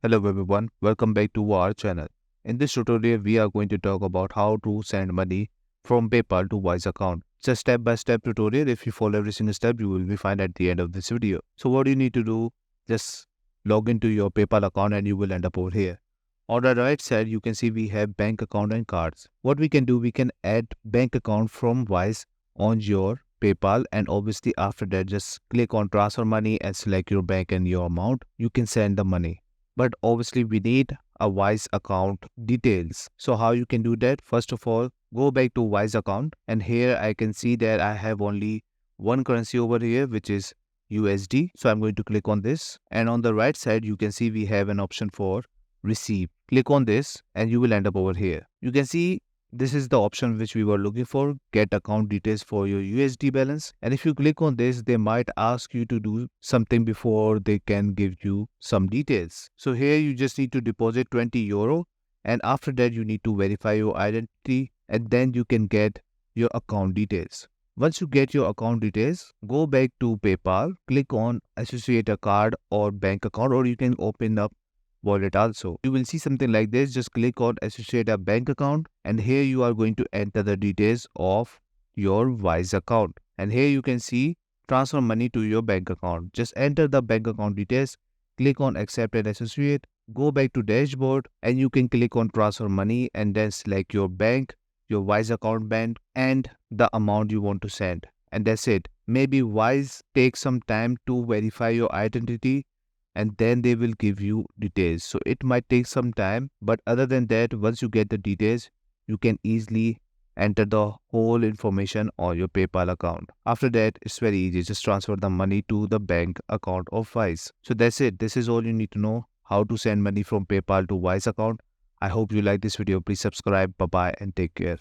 Hello everyone, welcome back to our channel. In this tutorial, we are going to talk about how to send money from PayPal to Wise account. It's a step-by-step tutorial. If you follow every single step, you will be fine at the end of this video. So what you need to do, just log into your PayPal account and you will end up over here. On the right side, you can see we have bank account and cards. What we can do, we can add bank account from Wise on your PayPal, and obviously after that, just click on transfer money and select your bank and your amount. You can send the money, but obviously we need a Wise account details. So how you can do that? First of all, go back to Wise account, and here I can see that I have only one currency over here, which is USD. So I'm going to click on this, and on the right side you can see we have an option for receive. Click on this and you will end up over here. You can see this is the option which we were looking for, get account details for your USD balance. And if you click on this, they might ask you to do something before they can give you some details. So here you just need to deposit 20 euro, and after that you need to verify your identity, and then you can get your account details. Once you get your account details, go back to PayPal, click on associate a card or bank account, or you can open up wallet also. You will see something like this. Just click on associate a bank account, and here you are going to enter the details of your Wise account, and here you can see transfer money to your bank account. Just enter the bank account details, click on accept and associate, go back to dashboard, and you can click on transfer money and then select your bank, your Wise account bank, and the amount you want to send, and that's it. Maybe Wise takes some time to verify your identity, and then they will give you details. So it might take some time, but other than that, once you get the details, you can easily enter the whole information on your PayPal account. After that, it's very easy. Just transfer the money to the bank account of Wise. So that's it. This is all you need to know, how to send money from PayPal to Wise account. I hope you like this video. Please subscribe. Bye bye and take care.